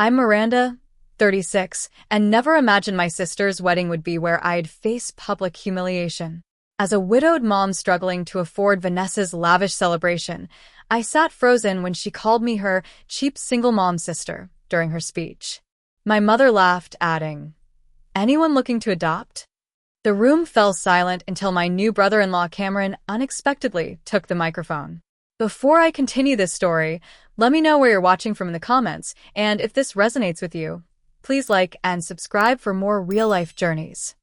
I'm Miranda, 36, and never imagined my sister's wedding would be where I'd face public humiliation. As a widowed mom struggling to afford Vanessa's lavish celebration, I sat frozen when she called me her cheap single mom sister during her speech. My mother laughed, adding, "Anyone looking to adopt?" The room fell silent until my new brother-in-law Cameron unexpectedly took the microphone. Before I continue this story, let me know where you're watching from in the comments, and if this resonates with you, please like and subscribe for more real-life journeys.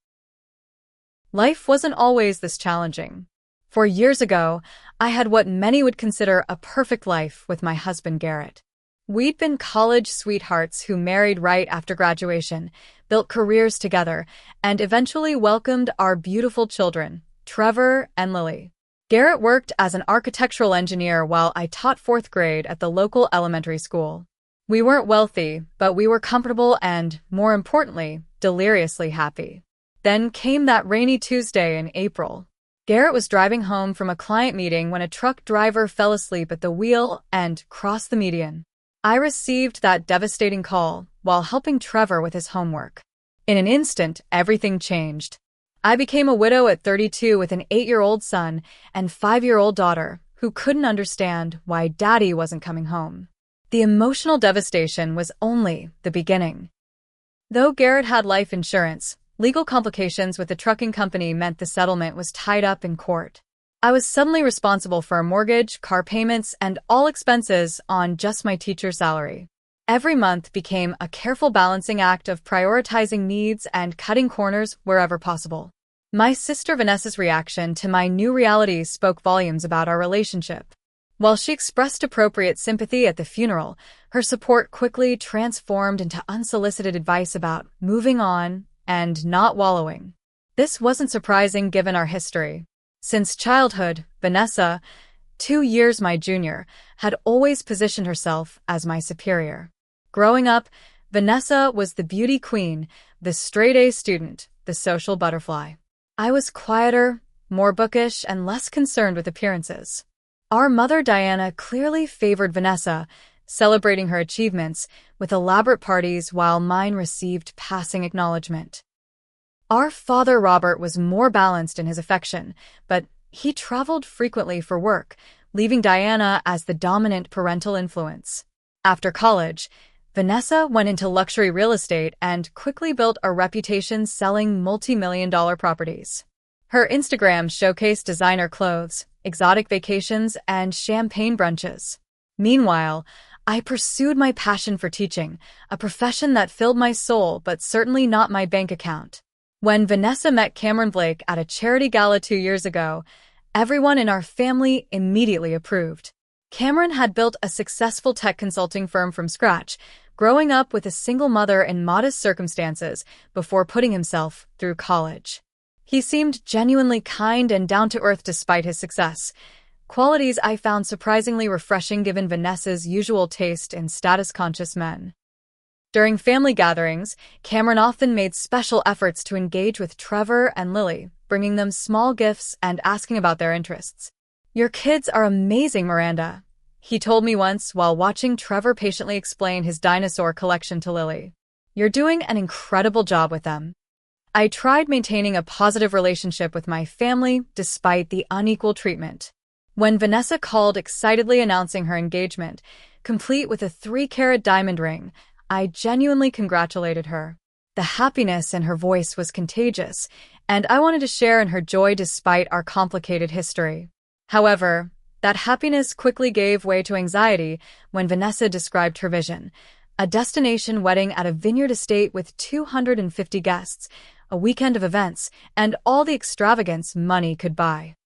Life wasn't always this challenging. 4 years ago, I had what many would consider a perfect life with my husband Garrett. We'd been college sweethearts who married right after graduation, built careers together, and eventually welcomed our beautiful children, Trevor and Lily. Garrett worked as an architectural engineer while I taught 4th grade at the local elementary school. We weren't wealthy, but we were comfortable and, more importantly, deliriously happy. Then came that rainy Tuesday in April. Garrett was driving home from a client meeting when a truck driver fell asleep at the wheel and crossed the median. I received that devastating call while helping Trevor with his homework. In an instant, everything changed. I became a widow at 32 with an 8-year-old son and 5-year-old daughter who couldn't understand why Daddy wasn't coming home. The emotional devastation was only the beginning. Though Garrett had life insurance, legal complications with the trucking company meant the settlement was tied up in court. I was suddenly responsible for a mortgage, car payments, and all expenses on just my teacher's salary. Every month became a careful balancing act of prioritizing needs and cutting corners wherever possible. My sister Vanessa's reaction to my new reality spoke volumes about our relationship. While she expressed appropriate sympathy at the funeral, her support quickly transformed into unsolicited advice about moving on and not wallowing. This wasn't surprising given our history. Since childhood, Vanessa, 2 years my junior, had always positioned herself as my superior. Growing up, Vanessa was the beauty queen, the straight-A student, the social butterfly. I was quieter, more bookish, and less concerned with appearances. Our mother Diana clearly favored Vanessa, celebrating her achievements with elaborate parties while mine received passing acknowledgement. Our father Robert was more balanced in his affection, but he traveled frequently for work, leaving Diana as the dominant parental influence. After college, Vanessa went into luxury real estate and quickly built a reputation selling multi-million-dollar properties. Her Instagram showcased designer clothes, exotic vacations, and champagne brunches. Meanwhile, I pursued my passion for teaching, a profession that filled my soul but certainly not my bank account. When Vanessa met Cameron Blake at a charity gala 2 years ago, everyone in our family immediately approved. Cameron had built a successful tech consulting firm from scratch, growing up with a single mother in modest circumstances before putting himself through college. He seemed genuinely kind and down-to-earth despite his success, qualities I found surprisingly refreshing given Vanessa's usual taste in status-conscious men. During family gatherings, Cameron often made special efforts to engage with Trevor and Lily, bringing them small gifts and asking about their interests. "Your kids are amazing, Miranda," he told me once while watching Trevor patiently explain his dinosaur collection to Lily. "You're doing an incredible job with them." I tried maintaining a positive relationship with my family despite the unequal treatment. When Vanessa called excitedly announcing her engagement, complete with a 3-carat diamond ring, I genuinely congratulated her. The happiness in her voice was contagious, and I wanted to share in her joy despite our complicated history. However, that happiness quickly gave way to anxiety when Vanessa described her vision: a destination wedding at a vineyard estate with 250 guests, a weekend of events, and all the extravagance money could buy.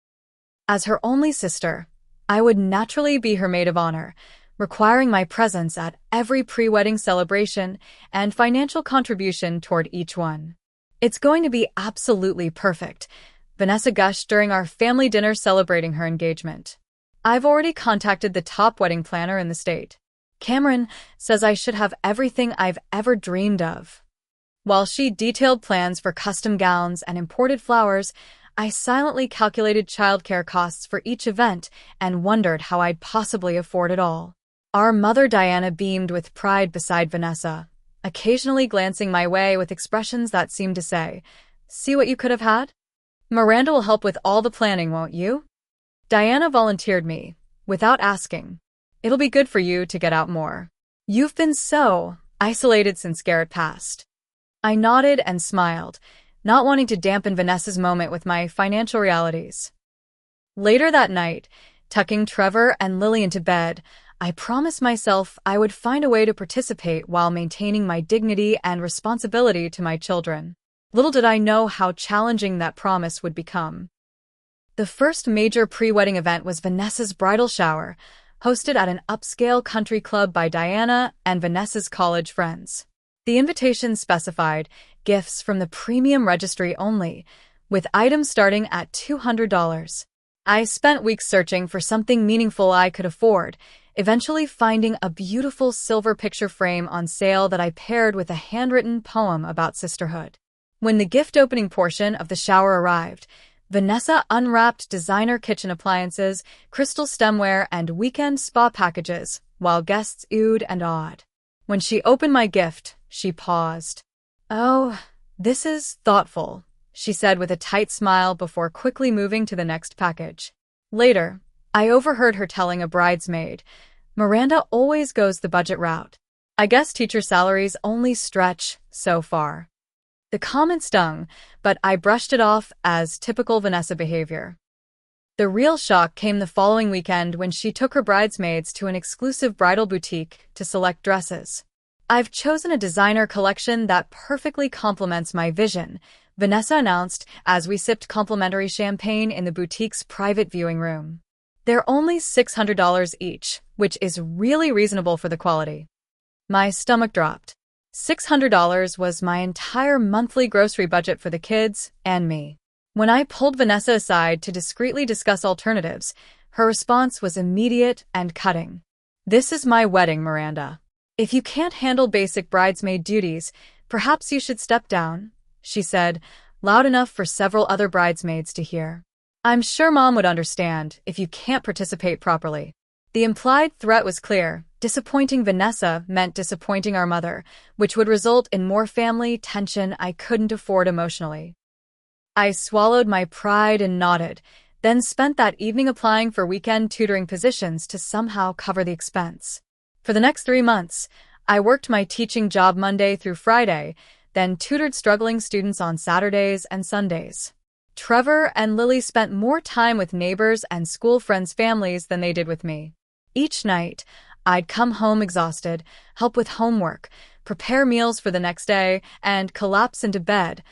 As her only sister, I would naturally be her maid of honor, requiring my presence at every pre-wedding celebration and financial contribution toward each one. "It's going to be absolutely perfect," Vanessa gushed during our family dinner celebrating her engagement. "I've already contacted the top wedding planner in the state. Cameron says I should have everything I've ever dreamed of." While she detailed plans for custom gowns and imported flowers, I silently calculated childcare costs for each event and wondered how I'd possibly afford it all. Our mother Diana beamed with pride beside Vanessa, occasionally glancing my way with expressions that seemed to say, "See what you could have had? Miranda will help with all the planning, won't you?" Diana volunteered me, without asking. "It'll be good for you to get out more. You've been so isolated since Garrett passed." I nodded and smiled, not wanting to dampen Vanessa's moment with my financial realities. Later that night, tucking Trevor and Lily into bed, I promised myself I would find a way to participate while maintaining my dignity and responsibility to my children. Little did I know how challenging that promise would become. The first major pre-wedding event was Vanessa's bridal shower, hosted at an upscale country club by Diana and Vanessa's college friends. The invitation specified gifts from the premium registry only, with items starting at $200. I spent weeks searching for something meaningful I could afford, eventually finding a beautiful silver picture frame on sale that I paired with a handwritten poem about sisterhood. When the gift opening portion of the shower arrived, Vanessa unwrapped designer kitchen appliances, crystal stemware, and weekend spa packages, while guests oohed and awed. When she opened my gift, she paused. "Oh, this is thoughtful," she said with a tight smile before quickly moving to the next package. Later, I overheard her telling a bridesmaid, "Miranda always goes the budget route. I guess teacher salaries only stretch so far." The comment stung, but I brushed it off as typical Vanessa behavior. The real shock came the following weekend when she took her bridesmaids to an exclusive bridal boutique to select dresses. "I've chosen a designer collection that perfectly complements my vision," Vanessa announced as we sipped complimentary champagne in the boutique's private viewing room. "They're only $600 each, which is really reasonable for the quality." My stomach dropped. $600 was my entire monthly grocery budget for the kids and me. When I pulled Vanessa aside to discreetly discuss alternatives, her response was immediate and cutting. "This is my wedding, Miranda. If you can't handle basic bridesmaid duties, perhaps you should step down," she said, loud enough for several other bridesmaids to hear. "I'm sure Mom would understand if you can't participate properly." The implied threat was clear. Disappointing Vanessa meant disappointing our mother, which would result in more family tension I couldn't afford emotionally. I swallowed my pride and nodded, then spent that evening applying for weekend tutoring positions to somehow cover the expense. For the next 3 months, I worked my teaching job Monday through Friday, then tutored struggling students on Saturdays and Sundays. Trevor and Lily spent more time with neighbors and school friends' families than they did with me. Each night, I'd come home exhausted, help with homework, prepare meals for the next day, and collapse into bed,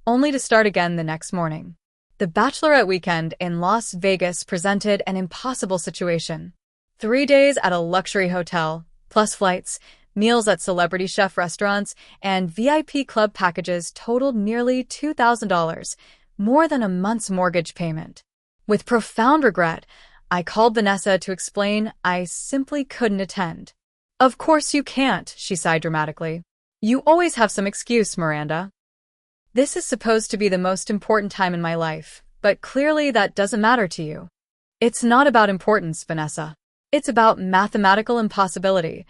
only to start again the next morning. The bachelorette weekend in Las Vegas presented an impossible situation. 3 days at a luxury hotel, plus flights, meals at celebrity chef restaurants, and VIP club packages totaled nearly $2,000, more than a month's mortgage payment. With profound regret, I called Vanessa to explain I simply couldn't attend. "Of course you can't," she sighed dramatically. "You always have some excuse, Miranda. This is supposed to be the most important time in my life, but clearly that doesn't matter to you." "It's not about importance, Vanessa. It's about mathematical impossibility,"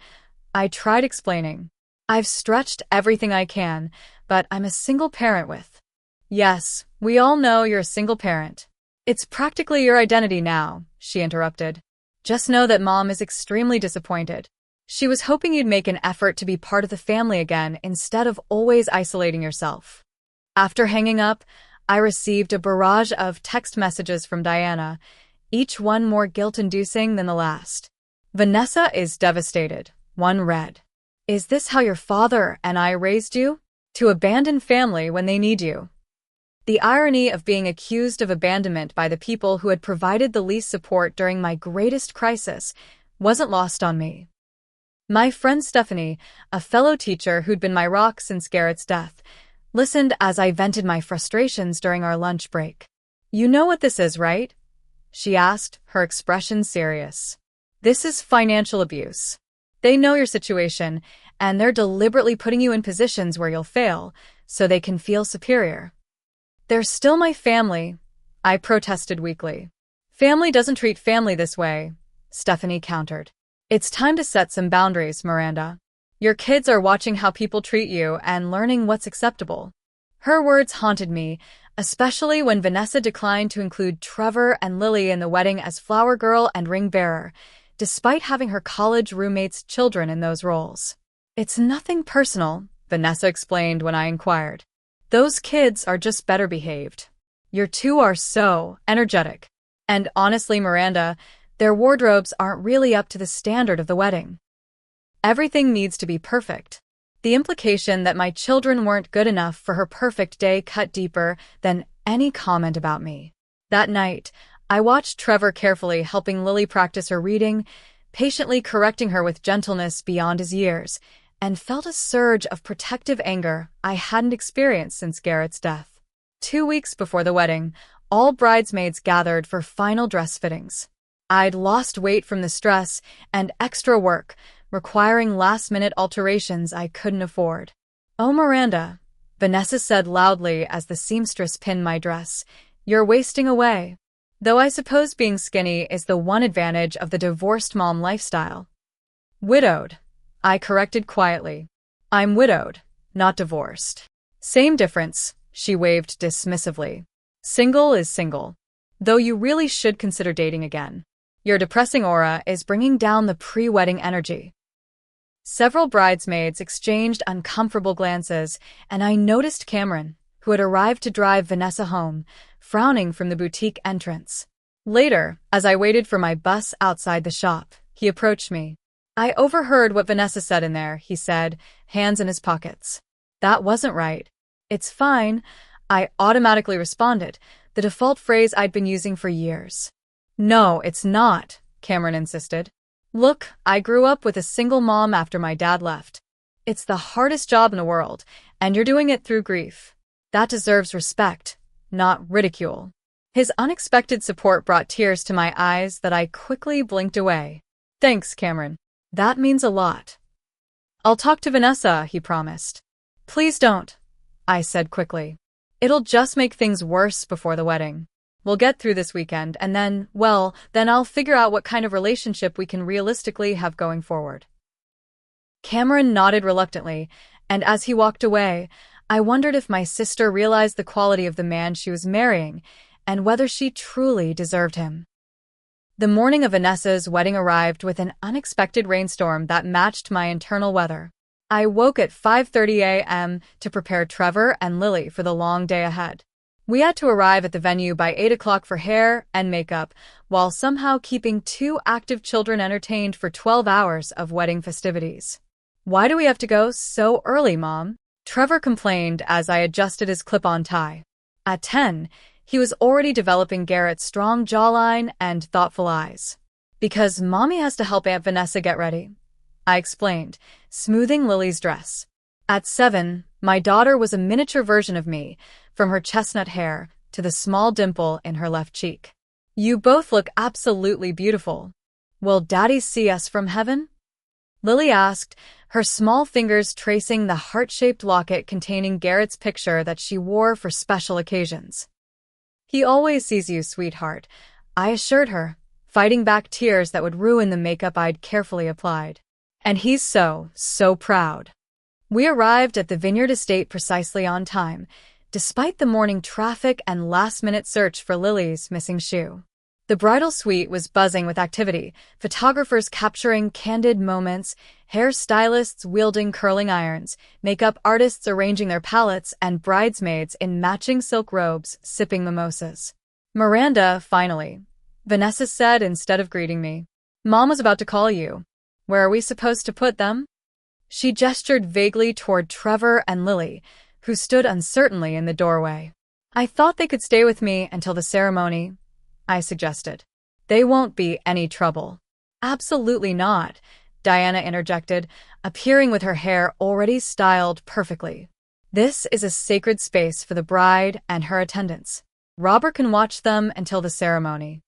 I tried explaining. "I've stretched everything I can, but I'm a single parent with—" "Yes, we all know you're a single parent. It's practically your identity now," she interrupted. "Just know that Mom is extremely disappointed. She was hoping you'd make an effort to be part of the family again instead of always isolating yourself." After hanging up, I received a barrage of text messages from Diana, each one more guilt-inducing than the last. "Vanessa is devastated," one read. "Is this how your father and I raised you? To abandon family when they need you?" The irony of being accused of abandonment by the people who had provided the least support during my greatest crisis wasn't lost on me. My friend Stephanie, a fellow teacher who'd been my rock since Garrett's death, listened as I vented my frustrations during our lunch break. "You know what this is, right?" she asked, her expression serious. "This is financial abuse. They know your situation, and they're deliberately putting you in positions where you'll fail, so they can feel superior." "They're still my family," I protested weakly. "Family doesn't treat family this way," Stephanie countered. It's time to set some boundaries, Miranda. Your kids are watching how people treat you and learning what's acceptable. Her words haunted me, especially when Vanessa declined to include Trevor and Lily in the wedding as flower girl and ring bearer, despite having her college roommates' children in those roles. It's nothing personal, Vanessa explained when I inquired. Those kids are just better behaved. Your two are so energetic. And honestly, Miranda, their wardrobes aren't really up to the standard of the wedding. Everything needs to be perfect. The implication that my children weren't good enough for her perfect day cut deeper than any comment about me. That night, I watched Trevor carefully helping Lily practice her reading, patiently correcting her with gentleness beyond his years, and felt a surge of protective anger I hadn't experienced since Garrett's death. 2 weeks before the wedding, all bridesmaids gathered for final dress fittings. I'd lost weight from the stress and extra work, requiring last-minute alterations I couldn't afford. "Oh, Miranda," Vanessa said loudly as the seamstress pinned my dress, "you're wasting away." Though I suppose being skinny is the one advantage of the divorced mom lifestyle. "Widowed," I corrected quietly. "I'm widowed, not divorced." "Same difference," she waved dismissively. "Single is single. Though you really should consider dating again. Your depressing aura is bringing down the pre-wedding energy." Several bridesmaids exchanged uncomfortable glances, and I noticed Cameron, who had arrived to drive Vanessa home, frowning from the boutique entrance. Later, as I waited for my bus outside the shop, he approached me. "I overheard what Vanessa said in there," he said, hands in his pockets. "That wasn't right." "It's fine," I automatically responded, the default phrase I'd been using for years. "No, it's not," Cameron insisted. "Look, I grew up with a single mom after my dad left. It's the hardest job in the world, and you're doing it through grief. That deserves respect, not ridicule." His unexpected support brought tears to my eyes that I quickly blinked away. "Thanks, Cameron. That means a lot." "I'll talk to Vanessa," he promised. "Please don't," I said quickly. "It'll just make things worse before the wedding. We'll get through this weekend, and then I'll figure out what kind of relationship we can realistically have going forward." Cameron nodded reluctantly, and as he walked away, I wondered if my sister realized the quality of the man she was marrying and whether she truly deserved him. The morning of Vanessa's wedding arrived with an unexpected rainstorm that matched my internal weather. I woke at 5:30 a.m. to prepare Trevor and Lily for the long day ahead. We had to arrive at the venue by 8 o'clock for hair and makeup, while somehow keeping 2 active children entertained for 12 hours of wedding festivities. "Why do we have to go so early, Mom?" Trevor complained as I adjusted his clip-on tie. At 10, he was already developing Garrett's strong jawline and thoughtful eyes. "Because Mommy has to help Aunt Vanessa get ready," I explained, smoothing Lily's dress. At 7, my daughter was a miniature version of me, from her chestnut hair to the small dimple in her left cheek. "You both look absolutely beautiful. Will Daddy see us from heaven?" Lily asked, her small fingers tracing the heart-shaped locket containing Garrett's picture that she wore for special occasions. "He always sees you, sweetheart," I assured her, fighting back tears that would ruin the makeup I'd carefully applied. "And he's so proud." We arrived at the Vineyard Estate precisely on time, despite the morning traffic and last-minute search for Lily's missing shoe. The bridal suite was buzzing with activity, photographers capturing candid moments, hairstylists wielding curling irons, makeup artists arranging their palettes, and bridesmaids in matching silk robes sipping mimosas. "Miranda, finally," Vanessa said instead of greeting me. "Mom was about to call you. Where are we supposed to put them?" She gestured vaguely toward Trevor and Lily, who stood uncertainly in the doorway. "I thought they could stay with me until the ceremony," I suggested. "They won't be any trouble." "Absolutely not," Diana interjected, appearing with her hair already styled perfectly. "This is a sacred space for the bride and her attendants. Robert can watch them until the ceremony."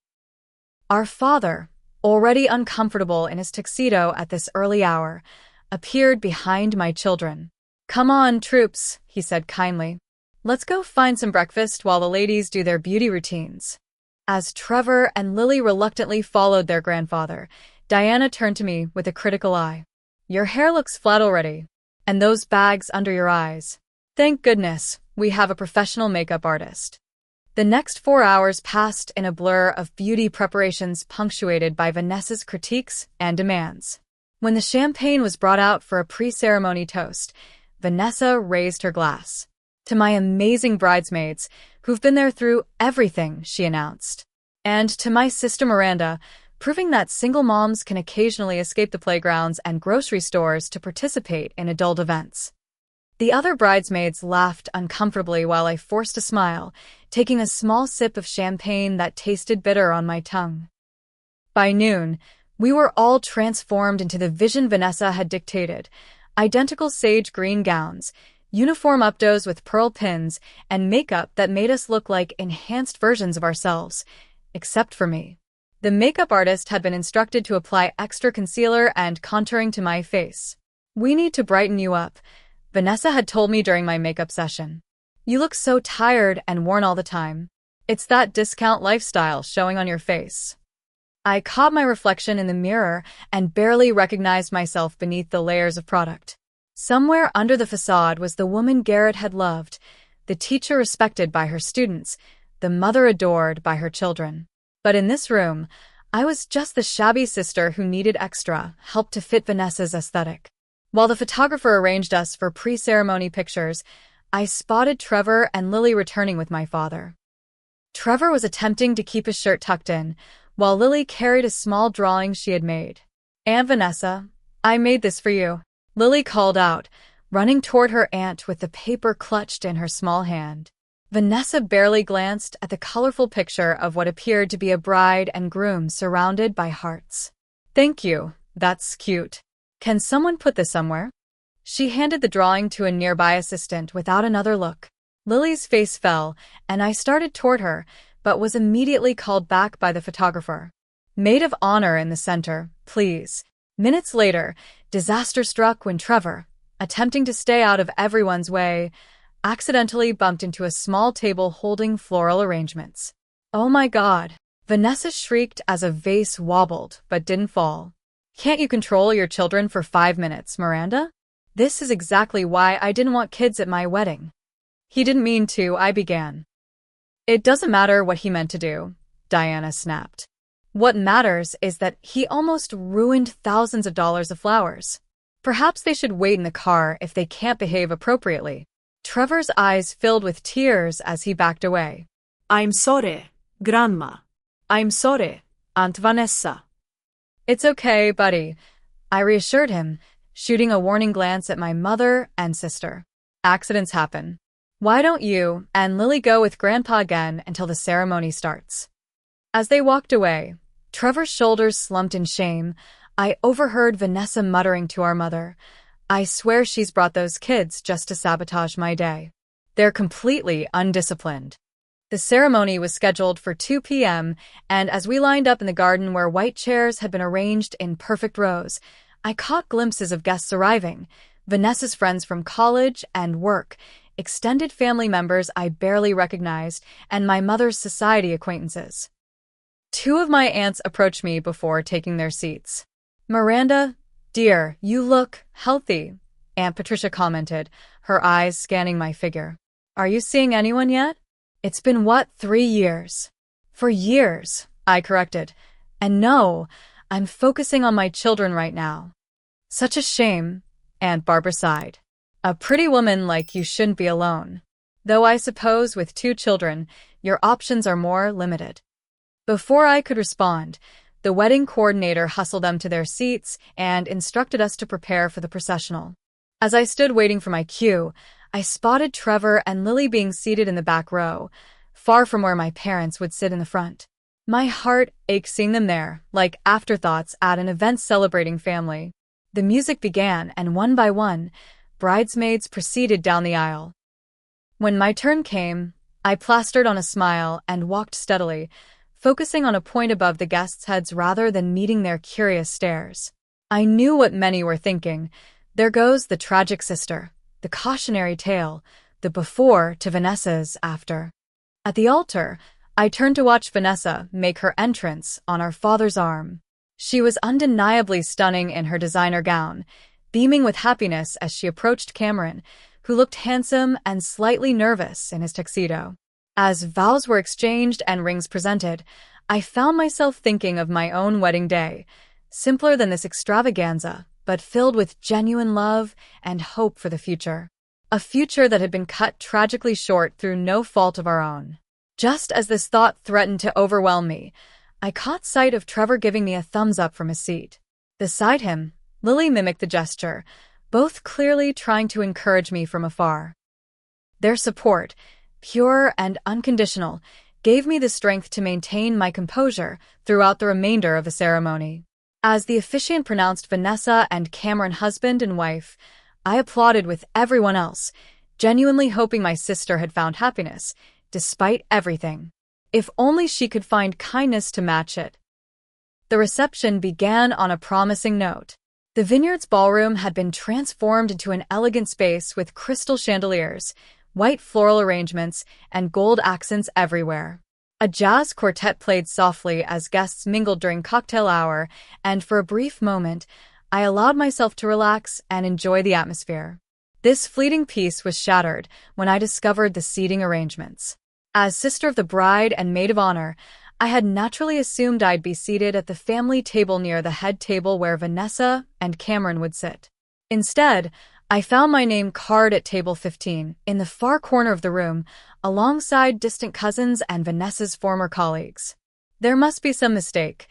Our father, already uncomfortable in his tuxedo at this early hour, appeared behind my children. "Come on, troops," he said kindly. "Let's go find some breakfast while the ladies do their beauty routines." As Trevor and Lily reluctantly followed their grandfather, Diana turned to me with a critical eye. Your hair looks flat already. And those bags under your eyes. Thank goodness, we have a professional makeup artist. The next 4 hours passed in a blur of beauty preparations punctuated by Vanessa's critiques and demands. When the champagne was brought out for a pre-ceremony toast, Vanessa raised her glass. To my amazing bridesmaids, who've been there through everything, she announced. And to my sister Miranda, proving that single moms can occasionally escape the playgrounds and grocery stores to participate in adult events. The other bridesmaids laughed uncomfortably while I forced a smile, taking a small sip of champagne that tasted bitter on my tongue. By noon, we were all transformed into the vision Vanessa had dictated: identical sage green gowns, uniform updos with pearl pins, and makeup that made us look like enhanced versions of ourselves, except for me. The makeup artist had been instructed to apply extra concealer and contouring to my face. We need to brighten you up, Vanessa had told me during my makeup session. You look so tired and worn all the time. It's that discount lifestyle showing on your face. I caught my reflection in the mirror and barely recognized myself beneath the layers of product. Somewhere under the facade was the woman Garrett had loved, the teacher respected by her students, the mother adored by her children. But in this room, I was just the shabby sister who needed extra help to fit Vanessa's aesthetic. While the photographer arranged us for pre-ceremony pictures, I spotted Trevor and Lily returning with my father. Trevor was attempting to keep his shirt tucked in, while Lily carried a small drawing she had made. Aunt Vanessa, I made this for you, Lily called out, running toward her aunt with the paper clutched in her small hand. Vanessa barely glanced at the colorful picture of what appeared to be a bride and groom surrounded by hearts. Thank you, that's cute. Can someone put this somewhere? She handed the drawing to a nearby assistant without another look. Lily's face fell, and I started toward her, but was immediately called back by the photographer. Maid of honor in the center, please. Minutes later, disaster struck when Trevor, attempting to stay out of everyone's way, accidentally bumped into a small table holding floral arrangements. Oh my God! Vanessa shrieked as a vase wobbled but didn't fall. Can't you control your children for 5 minutes, Miranda? This is exactly why I didn't want kids at my wedding. He didn't mean to, I began. It doesn't matter what he meant to do, Diana snapped. What matters is that he almost ruined thousands of dollars of flowers. Perhaps they should wait in the car if they can't behave appropriately. Trevor's eyes filled with tears as he backed away. I'm sorry, Grandma. I'm sorry, Aunt Vanessa. It's okay, buddy, I reassured him, shooting a warning glance at my mother and sister. Accidents happen. Why don't you and Lily go with Grandpa again until the ceremony starts? As they walked away, Trevor's shoulders slumped in shame. I overheard Vanessa muttering to our mother, I swear she's brought those kids just to sabotage my day. They're completely undisciplined. The ceremony was scheduled for 2 p.m., and as we lined up in the garden where white chairs had been arranged in perfect rows, I caught glimpses of guests arriving, Vanessa's friends from college and work, extended family members I barely recognized, and my mother's society acquaintances. 2 of my aunts approached me before taking their seats. Miranda, dear, you look healthy, Aunt Patricia commented, her eyes scanning my figure. Are you seeing anyone yet? It's been 3 years? For years, I corrected. And no, I'm focusing on my children right now. Such a shame, Aunt Barbara sighed. A pretty woman like you shouldn't be alone. Though I suppose with 2 children, your options are more limited. Before I could respond, the wedding coordinator hustled them to their seats and instructed us to prepare for the processional. As I stood waiting for my cue, I spotted Trevor and Lily being seated in the back row, far from where my parents would sit in the front. My heart ached seeing them there, like afterthoughts at an event celebrating family. The music began, and one by one, bridesmaids proceeded down the aisle. When my turn came, I plastered on a smile and walked steadily, focusing on a point above the guests' heads rather than meeting their curious stares. I knew what many were thinking. There goes the tragic sister, the cautionary tale, the before to Vanessa's after. At the altar, I turned to watch Vanessa make her entrance on our father's arm. She was undeniably stunning in her designer gown, beaming with happiness as she approached Cameron, who looked handsome and slightly nervous in his tuxedo. As vows were exchanged and rings presented, I found myself thinking of my own wedding day, simpler than this extravaganza, but filled with genuine love and hope for the future. A future that had been cut tragically short through no fault of our own. Just as this thought threatened to overwhelm me, I caught sight of Trevor giving me a thumbs up from his seat. Beside him, Lily mimicked the gesture, both clearly trying to encourage me from afar. Their support, pure and unconditional, gave me the strength to maintain my composure throughout the remainder of the ceremony. As the officiant pronounced Vanessa and Cameron husband and wife, I applauded with everyone else, genuinely hoping my sister had found happiness, despite everything. If only she could find kindness to match it. The reception began on a promising note. The Vineyards ballroom had been transformed into an elegant space with crystal chandeliers, white floral arrangements, and gold accents everywhere. A jazz quartet played softly as guests mingled during cocktail hour, and for a brief moment, I allowed myself to relax and enjoy the atmosphere. This fleeting peace was shattered when I discovered the seating arrangements. As sister of the bride and maid of honor, I had naturally assumed I'd be seated at the family table near the head table where Vanessa and Cameron would sit. Instead, I found my name carved at table 15, in the far corner of the room, alongside distant cousins and Vanessa's former colleagues. There must be some mistake,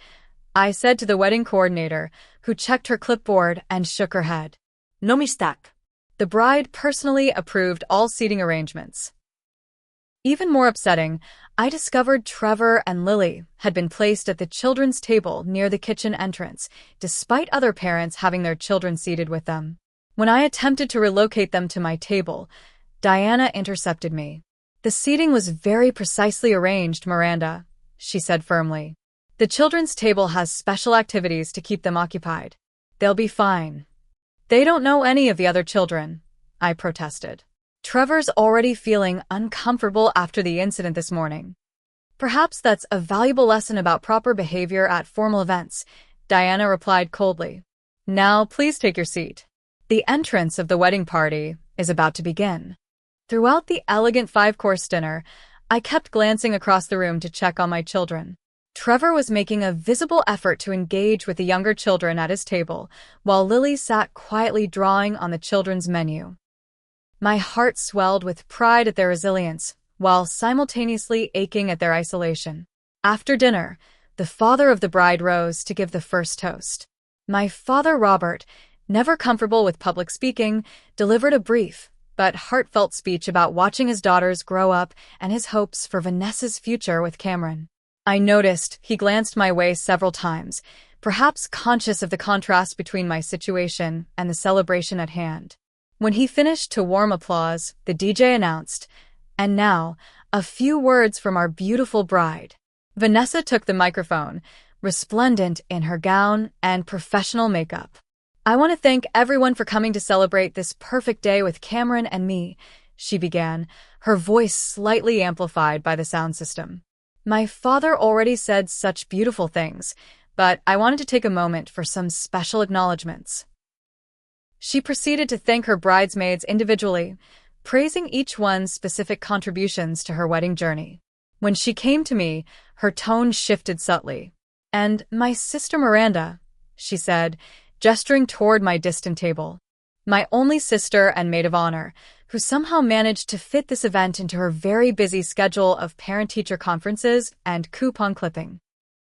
I said to the wedding coordinator, who checked her clipboard and shook her head. No mistake. The bride personally approved all seating arrangements. Even more upsetting, I discovered Trevor and Lily had been placed at the children's table near the kitchen entrance, despite other parents having their children seated with them. When I attempted to relocate them to my table, Diana intercepted me. The seating was very precisely arranged, Miranda, she said firmly. The children's table has special activities to keep them occupied. They'll be fine. They don't know any of the other children, I protested. Trevor's already feeling uncomfortable after the incident this morning. Perhaps that's a valuable lesson about proper behavior at formal events, Diana replied coldly. Now, please take your seat. The entrance of the wedding party is about to begin. Throughout the elegant 5-course dinner, I kept glancing across the room to check on my children. Trevor was making a visible effort to engage with the younger children at his table, while Lily sat quietly drawing on the children's menu. My heart swelled with pride at their resilience, while simultaneously aching at their isolation. After dinner, the father of the bride rose to give the first toast. My father, Robert, never comfortable with public speaking, delivered a brief but heartfelt speech about watching his daughters grow up and his hopes for Vanessa's future with Cameron. I noticed he glanced my way several times, perhaps conscious of the contrast between my situation and the celebration at hand. When he finished to warm applause, the DJ announced, "And now, a few words from our beautiful bride." Vanessa took the microphone, resplendent in her gown and professional makeup. "I want to thank everyone for coming to celebrate this perfect day with Cameron and me," she began, her voice slightly amplified by the sound system. My father already said such beautiful things, but I wanted to take a moment for some special acknowledgments. She proceeded to thank her bridesmaids individually, praising each one's specific contributions to her wedding journey. When she came to me, her tone shifted subtly. "And my sister Miranda," she said, gesturing toward my distant table. My only sister and maid of honor, who somehow managed to fit this event into her very busy schedule of parent-teacher conferences and coupon clipping.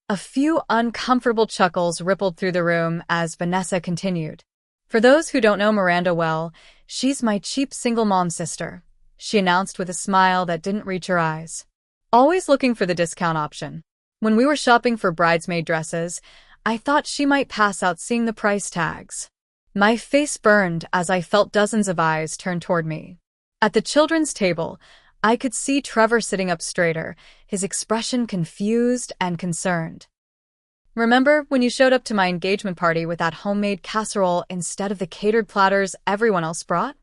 A few uncomfortable chuckles rippled through the room as Vanessa continued. "For those who don't know Miranda well, she's my cheap single mom sister," she announced with a smile that didn't reach her eyes. "Always looking for the discount option. When we were shopping for bridesmaid dresses, I thought she might pass out seeing the price tags." My face burned as I felt dozens of eyes turn toward me. At the children's table, I could see Trevor sitting up straighter, his expression confused and concerned. "Remember when you showed up to my engagement party with that homemade casserole instead of the catered platters everyone else brought?"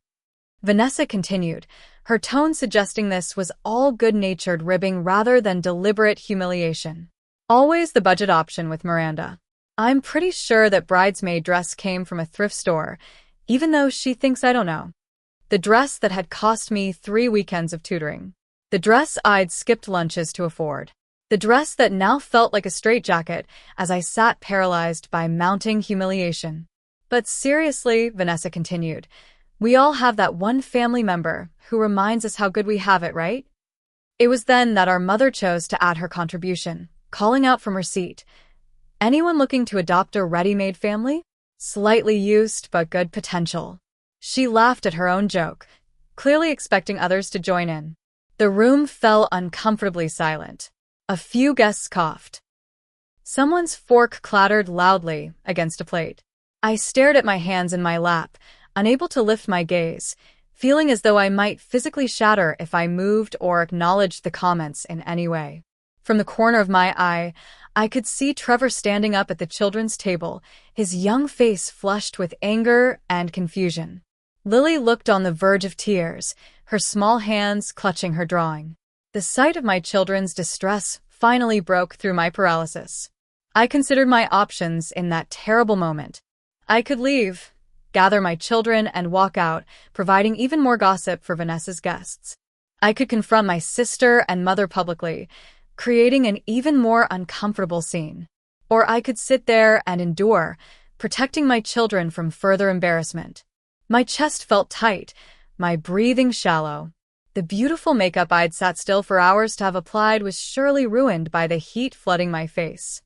Vanessa continued, her tone suggesting this was all good-natured ribbing rather than deliberate humiliation. "Always the budget option with Miranda. I'm pretty sure that bridesmaid dress came from a thrift store, even though she thinks I don't know. The dress that had cost me 3 weekends of tutoring. The dress I'd skipped lunches to afford. The dress that now felt like a straitjacket as I sat paralyzed by mounting humiliation. But seriously, Vanessa continued, we all have that one family member who reminds us how good we have it, right? It was then that our mother chose to add her contribution, calling out from her seat, anyone looking to adopt a ready-made family? Slightly used but good potential. She laughed at her own joke, clearly expecting others to join in. The room fell uncomfortably silent. A few guests coughed. Someone's fork clattered loudly against a plate. I stared at my hands in my lap, unable to lift my gaze, feeling as though I might physically shatter if I moved or acknowledged the comments in any way. From the corner of my eye, I could see Trevor standing up at the children's table, his young face flushed with anger and confusion. Lily looked on the verge of tears, her small hands clutching her drawing. The sight of my children's distress finally broke through my paralysis. I considered my options in that terrible moment. I could leave, gather my children, and walk out, providing even more gossip for Vanessa's guests. I could confront my sister and mother publicly, creating an even more uncomfortable scene. Or I could sit there and endure, protecting my children from further embarrassment. My chest felt tight, my breathing shallow. The beautiful makeup I'd sat still for hours to have applied was surely ruined by the heat flooding my face.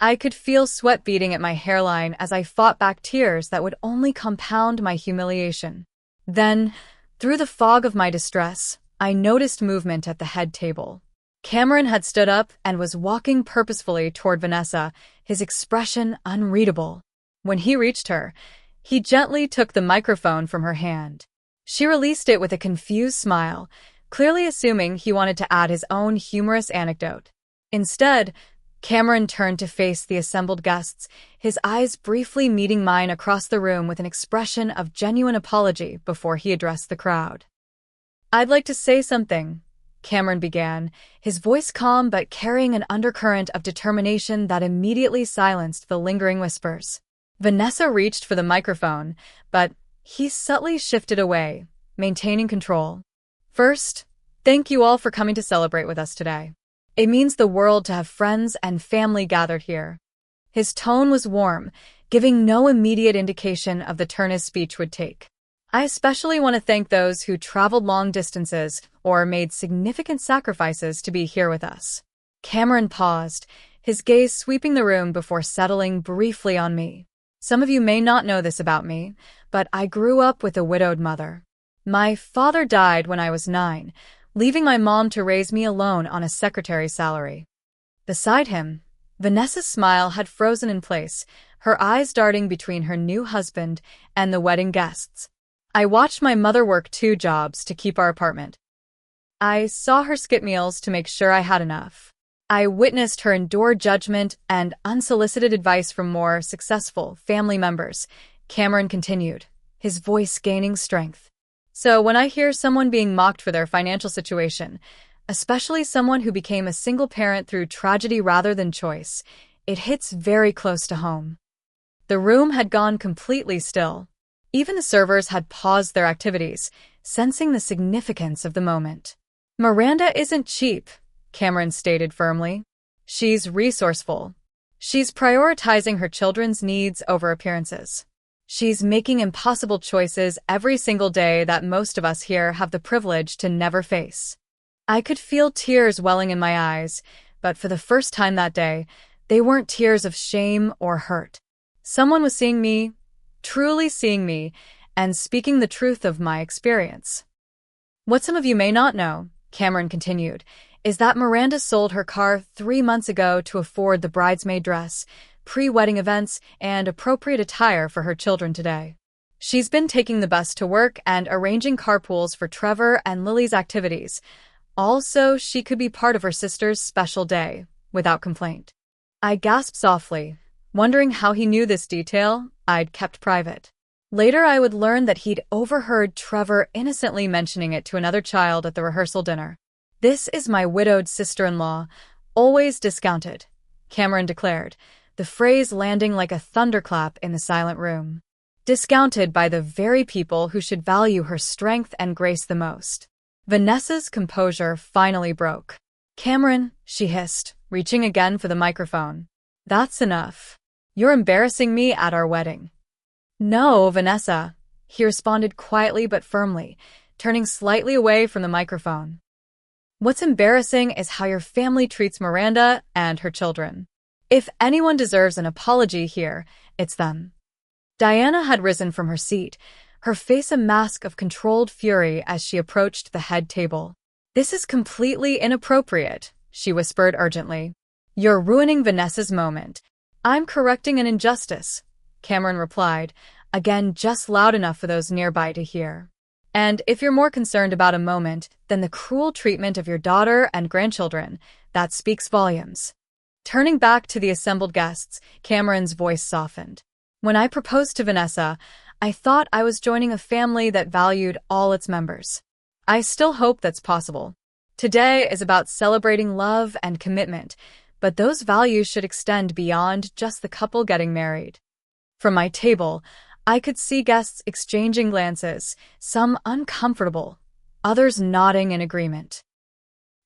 I could feel sweat beading at my hairline as I fought back tears that would only compound my humiliation. Then, through the fog of my distress, I noticed movement at the head table. Cameron had stood up and was walking purposefully toward Vanessa, his expression unreadable. When he reached her, he gently took the microphone from her hand. She released it with a confused smile, clearly assuming he wanted to add his own humorous anecdote. Instead, Cameron turned to face the assembled guests, his eyes briefly meeting mine across the room with an expression of genuine apology before he addressed the crowd. "I'd like to say something," Cameron began, his voice calm but carrying an undercurrent of determination that immediately silenced the lingering whispers. Vanessa reached for the microphone, but he subtly shifted away, maintaining control. "First, thank you all for coming to celebrate with us today. It means the world to have friends and family gathered here." His tone was warm, giving no immediate indication of the turn his speech would take. "I especially want to thank those who traveled long distances or made significant sacrifices to be here with us." Cameron paused, his gaze sweeping the room before settling briefly on me. "Some of you may not know this about me, but I grew up with a widowed mother. My father died when I was 9, leaving my mom to raise me alone on a secretary's salary." Beside him, Vanessa's smile had frozen in place, her eyes darting between her new husband and the wedding guests. "I watched my mother work 2 jobs to keep our apartment. I saw her skip meals to make sure I had enough. I witnessed her endure judgment and unsolicited advice from more successful family members," Cameron continued, his voice gaining strength. "So when I hear someone being mocked for their financial situation, especially someone who became a single parent through tragedy rather than choice, it hits very close to home." The room had gone completely still. Even the servers had paused their activities, sensing the significance of the moment. "Miranda isn't cheap," Cameron stated firmly. "She's resourceful. She's prioritizing her children's needs over appearances. She's making impossible choices every single day that most of us here have the privilege to never face." I could feel tears welling in my eyes, but for the first time that day, they weren't tears of shame or hurt. Someone was seeing me, truly seeing me, and speaking the truth of my experience. "What some of you may not know," Cameron continued, "is that Miranda sold her car 3 months ago to afford the bridesmaid dress, pre-wedding events, and appropriate attire for her children today. She's been taking the bus to work and arranging carpools for Trevor and Lily's activities, all so she could be part of her sister's special day, without complaint." I gasped softly, wondering how he knew this detail I'd kept private. Later I would learn that he'd overheard Trevor innocently mentioning it to another child at the rehearsal dinner. "This is my widowed sister-in-law, always discounted," Cameron declared, the phrase landing like a thunderclap in the silent room. Discounted by the very people who should value her strength and grace the most. Vanessa's composure finally broke. "Cameron," she hissed, reaching again for the microphone. "That's enough. You're embarrassing me at our wedding." "No, Vanessa," he responded quietly but firmly, turning slightly away from the microphone. "What's embarrassing is how your family treats Miranda and her children. If anyone deserves an apology here, it's them." Diana had risen from her seat, her face a mask of controlled fury as she approached the head table. "This is completely inappropriate," she whispered urgently. "You're ruining Vanessa's moment." "I'm correcting an injustice," Cameron replied, again just loud enough for those nearby to hear. "And if you're more concerned about a moment than the cruel treatment of your daughter and grandchildren, that speaks volumes." Turning back to the assembled guests, Cameron's voice softened. "When I proposed to Vanessa, I thought I was joining a family that valued all its members. I still hope that's possible. Today is about celebrating love and commitment, but those values should extend beyond just the couple getting married." From my table, I could see guests exchanging glances, some uncomfortable, others nodding in agreement.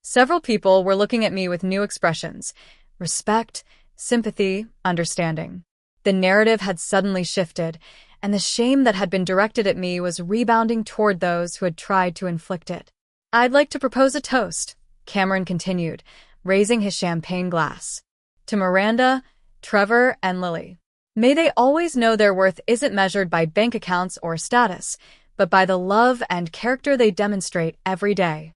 Several people were looking at me with new expressions: respect, sympathy, understanding. The narrative had suddenly shifted, and the shame that had been directed at me was rebounding toward those who had tried to inflict it. "I'd like to propose a toast," Cameron continued, raising his champagne glass. "To Miranda, Trevor, and Lily. May they always know their worth isn't measured by bank accounts or status, but by the love and character they demonstrate every day."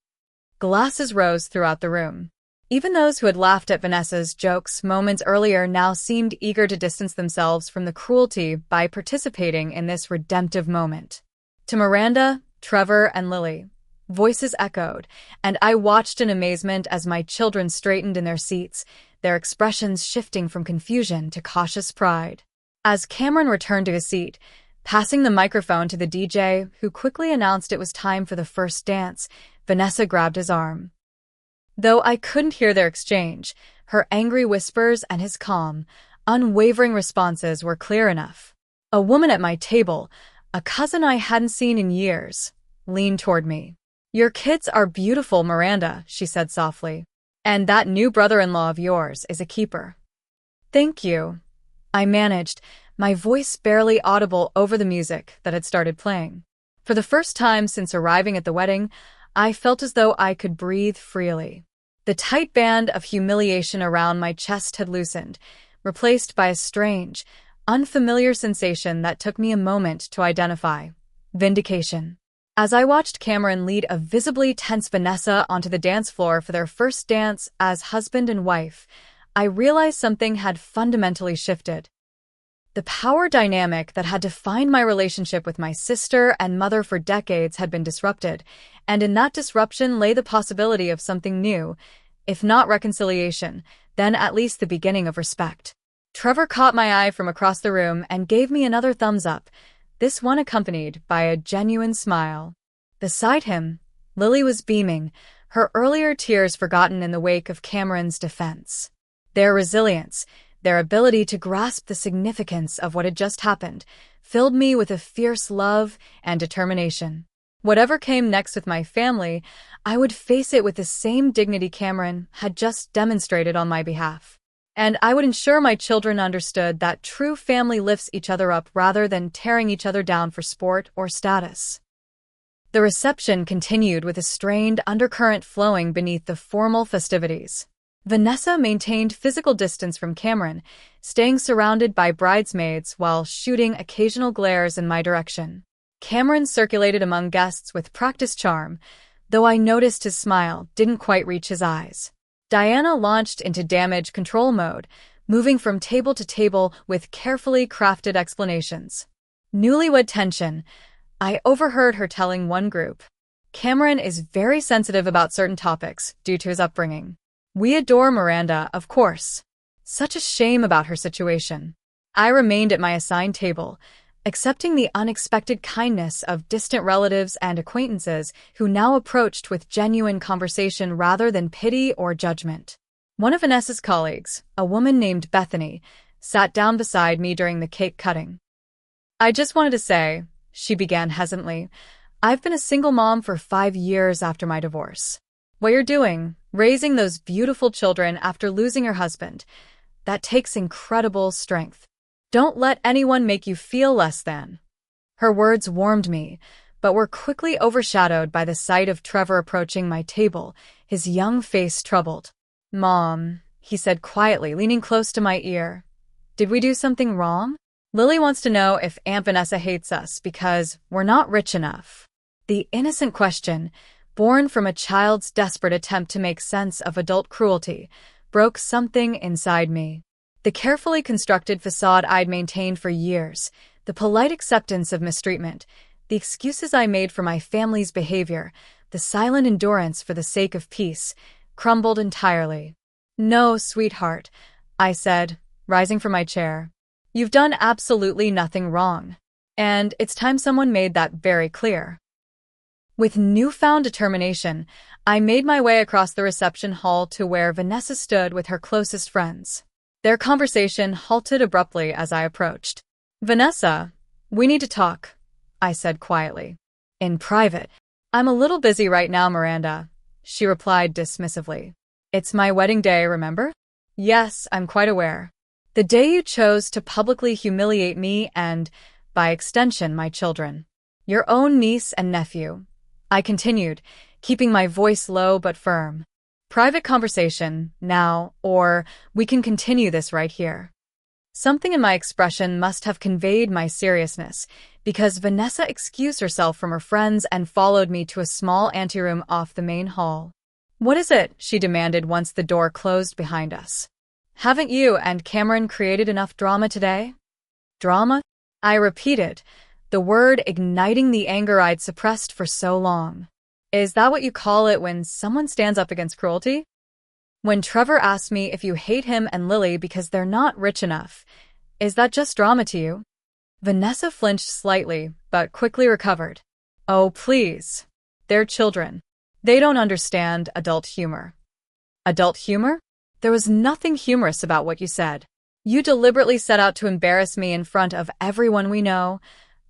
Glasses rose throughout the room. Even those who had laughed at Vanessa's jokes moments earlier now seemed eager to distance themselves from the cruelty by participating in this redemptive moment. "To Miranda, Trevor, and Lily," voices echoed, and I watched in amazement as my children straightened in their seats, their expressions shifting from confusion to cautious pride. As Cameron returned to his seat, passing the microphone to the DJ, who quickly announced it was time for the first dance, Vanessa grabbed his arm. Though I couldn't hear their exchange, her angry whispers and his calm, unwavering responses were clear enough. A woman at my table, a cousin I hadn't seen in years, leaned toward me. "Your kids are beautiful, Miranda," she said softly. "And that new brother-in-law of yours is a keeper." "Thank you," I managed, my voice barely audible over the music that had started playing. For the first time since arriving at the wedding, I felt as though I could breathe freely. The tight band of humiliation around my chest had loosened, replaced by a strange, unfamiliar sensation that took me a moment to identify: vindication. As I watched Cameron lead a visibly tense Vanessa onto the dance floor for their first dance as husband and wife, I realized something had fundamentally shifted. The power dynamic that had defined my relationship with my sister and mother for decades had been disrupted, and in that disruption lay the possibility of something new, if not reconciliation, then at least the beginning of respect. Trevor caught my eye from across the room and gave me another thumbs up, this one accompanied by a genuine smile. Beside him, Lily was beaming, her earlier tears forgotten in the wake of Cameron's defense. Their resilience, their ability to grasp the significance of what had just happened, filled me with a fierce love and determination. Whatever came next with my family, I would face it with the same dignity Cameron had just demonstrated on my behalf. And I would ensure my children understood that true family lifts each other up rather than tearing each other down for sport or status. The reception continued with a strained undercurrent flowing beneath the formal festivities. Vanessa maintained physical distance from Cameron, staying surrounded by bridesmaids while shooting occasional glares in my direction. Cameron circulated among guests with practiced charm, though I noticed his smile didn't quite reach his eyes. Diana launched into damage control mode, moving from table to table with carefully crafted explanations. Newlywed tension, I overheard her telling one group. Cameron is very sensitive about certain topics due to his upbringing. We adore Miranda, of course. Such a shame about her situation. I remained at my assigned table, accepting the unexpected kindness of distant relatives and acquaintances who now approached with genuine conversation rather than pity or judgment. One of Vanessa's colleagues, a woman named Bethany, sat down beside me during the cake cutting. I just wanted to say, she began hesitantly, I've been a single mom for 5 years after my divorce. What you're doing, raising those beautiful children after losing your husband, that takes incredible strength. Don't let anyone make you feel less than. Her words warmed me, but were quickly overshadowed by the sight of Trevor approaching my table, his young face troubled. Mom, he said quietly, leaning close to my ear. Did we do something wrong? Lily wants to know if Aunt Vanessa hates us because we're not rich enough. The innocent question, born from a child's desperate attempt to make sense of adult cruelty, broke something inside me. The carefully constructed facade I'd maintained for years, the polite acceptance of mistreatment, the excuses I made for my family's behavior, the silent endurance for the sake of peace, crumbled entirely. No, sweetheart, I said, rising from my chair. You've done absolutely nothing wrong. And it's time someone made that very clear. With newfound determination, I made my way across the reception hall to where Vanessa stood with her closest friends. Their conversation halted abruptly as I approached. Vanessa, we need to talk, I said quietly. In private. I'm a little busy right now, Miranda, she replied dismissively. It's my wedding day, remember? Yes, I'm quite aware. The day you chose to publicly humiliate me and, by extension, my children. Your own niece and nephew. I continued, keeping my voice low but firm. Private conversation, now, or we can continue this right here. Something in my expression must have conveyed my seriousness, because Vanessa excused herself from her friends and followed me to a small anteroom off the main hall. What is it? She demanded once the door closed behind us. Haven't you and Cameron created enough drama today? Drama? I repeated, the word igniting the anger I'd suppressed for so long. Is that what you call it when someone stands up against cruelty? When Trevor asked me if you hate him and Lily because they're not rich enough, is that just drama to you? Vanessa flinched slightly, but quickly recovered. Oh, please. They're children. They don't understand adult humor. Adult humor? There was nothing humorous about what you said. You deliberately set out to embarrass me in front of everyone we know,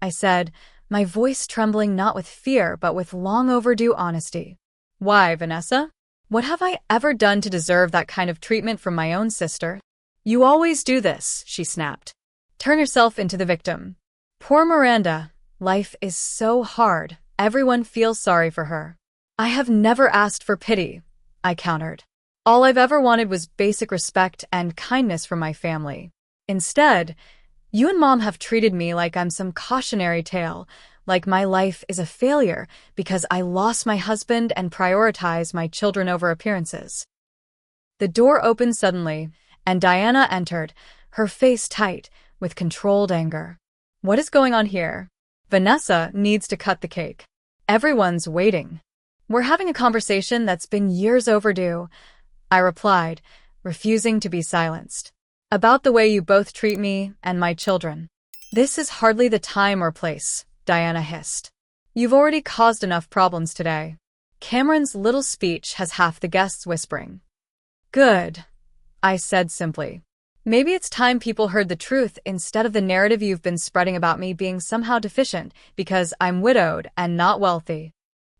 I said, my voice trembling not with fear but with long overdue honesty. Why, Vanessa? What have I ever done to deserve that kind of treatment from my own sister? You always do this, she snapped. Turn yourself into the victim. Poor Miranda. Life is so hard. Everyone feels sorry for her. I have never asked for pity, I countered. All I've ever wanted was basic respect and kindness from my family. Instead, you and Mom have treated me like I'm some cautionary tale, like my life is a failure because I lost my husband and prioritized my children over appearances. The door opened suddenly, and Diana entered, her face tight, with controlled anger. What is going on here? Vanessa needs to cut the cake. Everyone's waiting. We're having a conversation that's been years overdue, I replied, refusing to be silenced. About the way you both treat me and my children. This is hardly the time or place, Diana hissed. You've already caused enough problems today. Cameron's little speech has half the guests whispering. Good, I said simply. Maybe it's time people heard the truth instead of the narrative you've been spreading about me being somehow deficient because I'm widowed and not wealthy.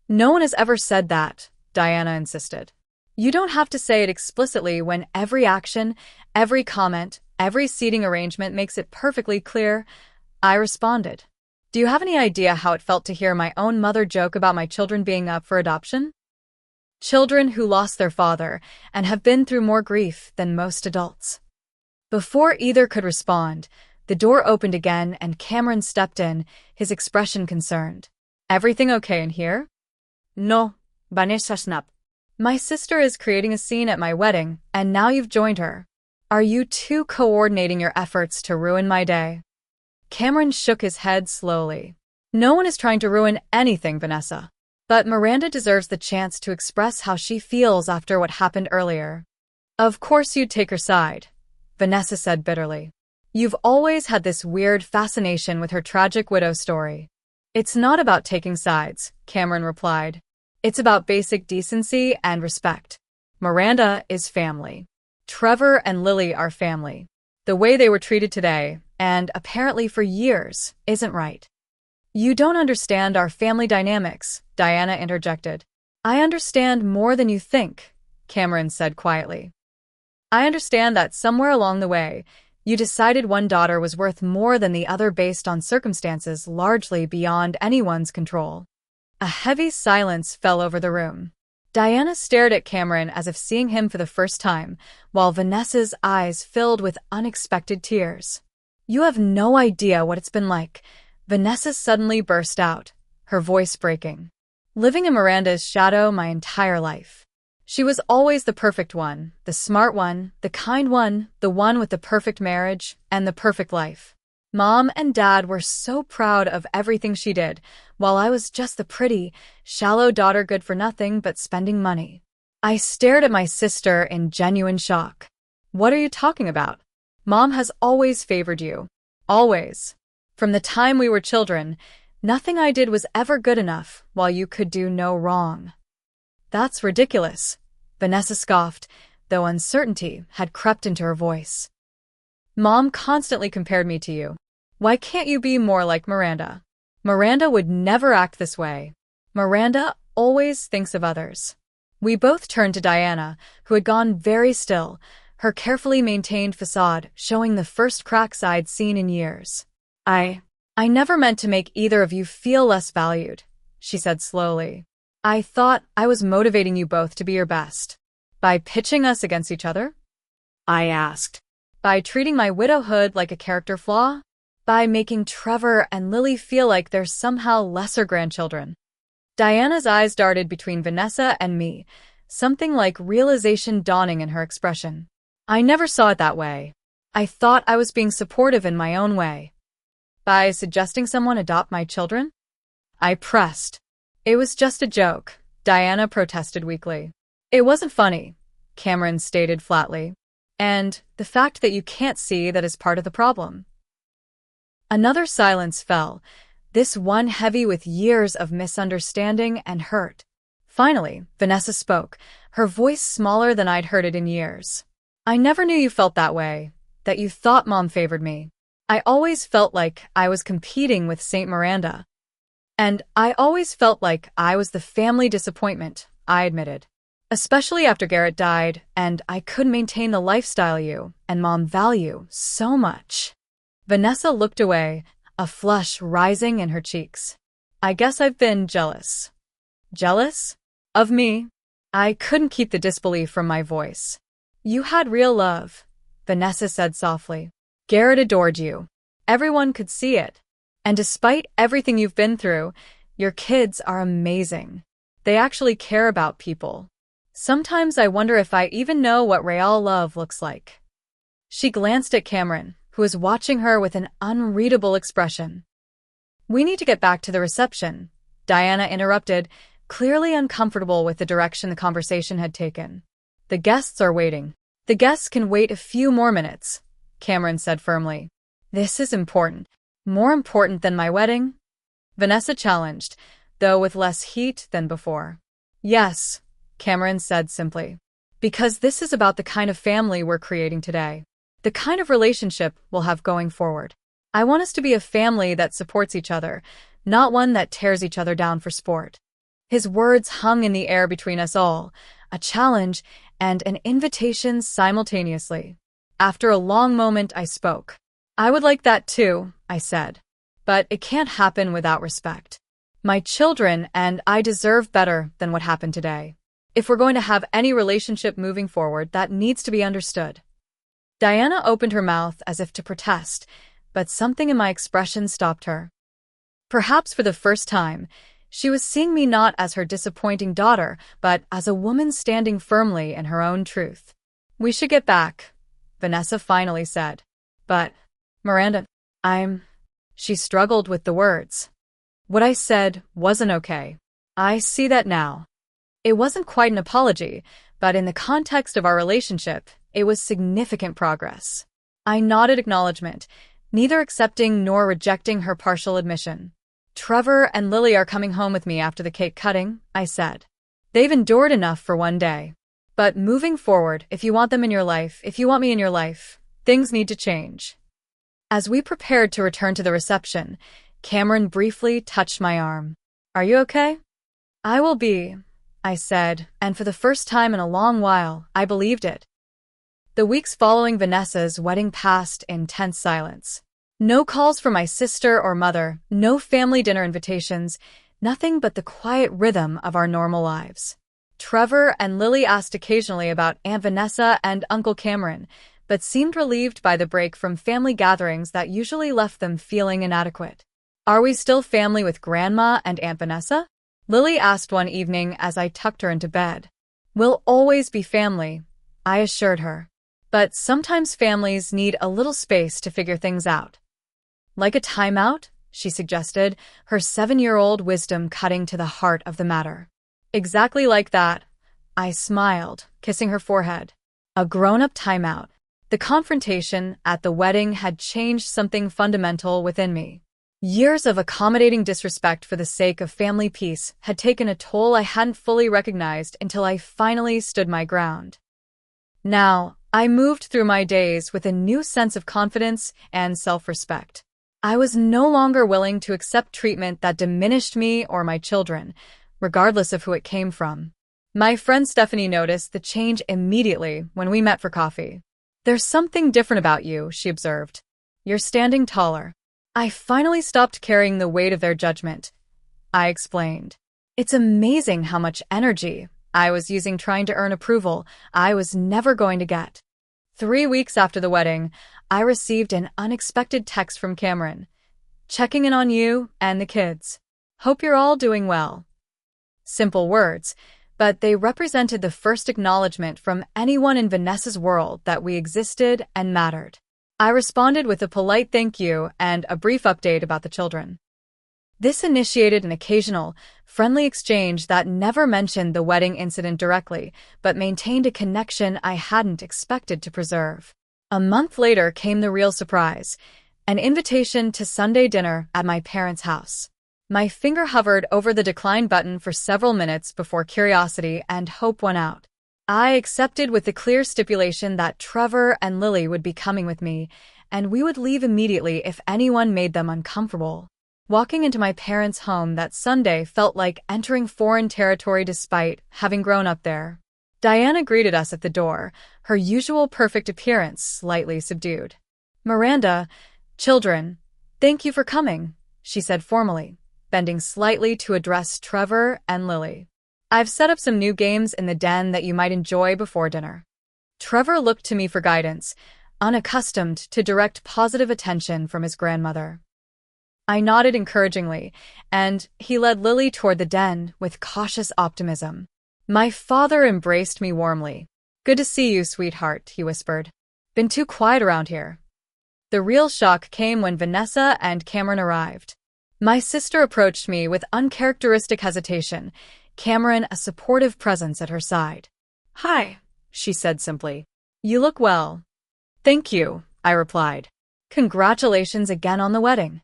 No one has ever said that, Diana insisted. You don't have to say it explicitly when every action, every comment, every seating arrangement makes it perfectly clear, I responded. Do you have any idea how it felt to hear my own mother joke about my children being up for adoption? Children who lost their father and have been through more grief than most adults. Before either could respond, the door opened again and Cameron stepped in, his expression concerned. Everything okay in here? No, Vanessa snapped. My sister is creating a scene at my wedding, and now you've joined her. Are you two coordinating your efforts to ruin my day? Cameron shook his head slowly. No one is trying to ruin anything, Vanessa. But Miranda deserves the chance to express how she feels after what happened earlier. Of course you'd take her side, Vanessa said bitterly. You've always had this weird fascination with her tragic widow story. It's not about taking sides, Cameron replied. It's about basic decency and respect. Miranda is family. Trevor and Lily are family. The way they were treated today, and apparently for years, isn't right. You don't understand our family dynamics, Diana interjected. I understand more than you think, Cameron said quietly. I understand that somewhere along the way, you decided one daughter was worth more than the other based on circumstances largely beyond anyone's control. A heavy silence fell over the room. Diana stared at Cameron as if seeing him for the first time, while Vanessa's eyes filled with unexpected tears. You have no idea what it's been like, Vanessa suddenly burst out, her voice breaking. Living in Miranda's shadow my entire life. She was always the perfect one, the smart one, the kind one, the one with the perfect marriage and the perfect life. Mom and Dad were so proud of everything she did, while I was just the pretty, shallow daughter good for nothing but spending money. I stared at my sister in genuine shock. What are you talking about? Mom has always favored you. Always. From the time we were children, nothing I did was ever good enough, while you could do no wrong. That's ridiculous, Vanessa scoffed, though uncertainty had crept into her voice. Mom constantly compared me to you. Why can't you be more like Miranda? Miranda would never act this way. Miranda always thinks of others. We both turned to Diana, who had gone very still, her carefully maintained facade showing the first cracks I'd seen in years. I never meant to make either of you feel less valued, she said slowly. I thought I was motivating you both to be your best. By pitching us against each other? I asked. By treating my widowhood like a character flaw? By making Trevor and Lily feel like they're somehow lesser grandchildren? Diana's eyes darted between Vanessa and me, something like realization dawning in her expression. I never saw it that way. I thought I was being supportive in my own way. By suggesting someone adopt my children? I pressed. It was just a joke, Diana protested weakly. It wasn't funny, Cameron stated flatly. And the fact that you can't see that is part of the problem. Another silence fell, this one heavy with years of misunderstanding and hurt. Finally, Vanessa spoke, her voice smaller than I'd heard it in years. I never knew you felt that way, that you thought Mom favored me. I always felt like I was competing with Saint Miranda. And I always felt like I was the family disappointment, I admitted. Especially after Garrett died, and I couldn't maintain the lifestyle you and Mom value so much. Vanessa looked away, a flush rising in her cheeks. I guess I've been jealous. Jealous? Of me? I couldn't keep the disbelief from my voice. You had real love, Vanessa said softly. Garrett adored you. Everyone could see it. And despite everything you've been through, your kids are amazing. They actually care about people. Sometimes I wonder if I even know what real love looks like. She glanced at Cameron, who was watching her with an unreadable expression. We need to get back to the reception, Diana interrupted, clearly uncomfortable with the direction the conversation had taken. The guests are waiting. The guests can wait a few more minutes, Cameron said firmly. This is important. More important than my wedding? Vanessa challenged, though with less heat than before. Yes, Cameron said simply. Because this is about the kind of family we're creating today. The kind of relationship we'll have going forward. I want us to be a family that supports each other, not one that tears each other down for sport. His words hung in the air between us all, a challenge and an invitation simultaneously. After a long moment, I spoke. I would like that too, I said. But it can't happen without respect. My children and I deserve better than what happened today. If we're going to have any relationship moving forward, that needs to be understood. Diana opened her mouth as if to protest, but something in my expression stopped her. Perhaps for the first time, she was seeing me not as her disappointing daughter, but as a woman standing firmly in her own truth. We should get back, Vanessa finally said. But, Miranda, She struggled with the words. What I said wasn't okay. I see that now. It wasn't quite an apology, but in the context of our relationship, it was significant progress. I nodded acknowledgement, neither accepting nor rejecting her partial admission. Trevor and Lily are coming home with me after the cake cutting, I said. They've endured enough for one day. But moving forward, if you want them in your life, if you want me in your life, Things need to change. As we prepared to return to the reception, Cameron briefly touched my arm. Are you okay? I will be, I said, and for the first time in a long while, I believed it. The weeks following Vanessa's wedding passed in tense silence. No calls from my sister or mother, no family dinner invitations, nothing but the quiet rhythm of our normal lives. Trevor and Lily asked occasionally about Aunt Vanessa and Uncle Cameron, but seemed relieved by the break from family gatherings that usually left them feeling inadequate. Are we still family with Grandma and Aunt Vanessa? Lily asked one evening as I tucked her into bed. We'll always be family, I assured her. But sometimes families need a little space to figure things out. Like a timeout, she suggested, her 7-year-old wisdom cutting to the heart of the matter. Exactly like that, I smiled, kissing her forehead. A grown-up timeout. The confrontation at the wedding had changed something fundamental within me. Years of accommodating disrespect for the sake of family peace had taken a toll I hadn't fully recognized until I finally stood my ground. Now, I moved through my days with a new sense of confidence and self-respect. I was no longer willing to accept treatment that diminished me or my children, regardless of who it came from. My friend Stephanie noticed the change immediately when we met for coffee. There's something different about you, she observed. You're standing taller. I finally stopped carrying the weight of their judgment, I explained. It's amazing how much energy I was using trying to earn approval I was never going to get. 3 weeks after the wedding, I received an unexpected text from Cameron. Checking in on you and the kids. Hope you're all doing well. Simple words, but they represented the first acknowledgement from anyone in Vanessa's world that we existed and mattered. I responded with a polite thank you and a brief update about the children. This initiated an occasional, friendly exchange that never mentioned the wedding incident directly, but maintained a connection I hadn't expected to preserve. A month later came the real surprise, an invitation to Sunday dinner at my parents' house. My finger hovered over the decline button for several minutes before curiosity and hope won out. I accepted with the clear stipulation that Trevor and Lily would be coming with me, and we would leave immediately if anyone made them uncomfortable. Walking into my parents' home that Sunday felt like entering foreign territory despite having grown up there. Diana greeted us at the door, her usual perfect appearance slightly subdued. Miranda, children, thank you for coming, she said formally, bending slightly to address Trevor and Lily. I've set up some new games in the den that you might enjoy before dinner. Trevor looked to me for guidance, unaccustomed to direct positive attention from his grandmother. I nodded encouragingly, and he led Lily toward the den with cautious optimism. My father embraced me warmly. Good to see you, sweetheart, he whispered. Been too quiet around here. The real shock came when Vanessa and Cameron arrived. My sister approached me with uncharacteristic hesitation, Cameron a supportive presence at her side. Hi, she said simply. You look well. Thank you, I replied. Congratulations again on the wedding.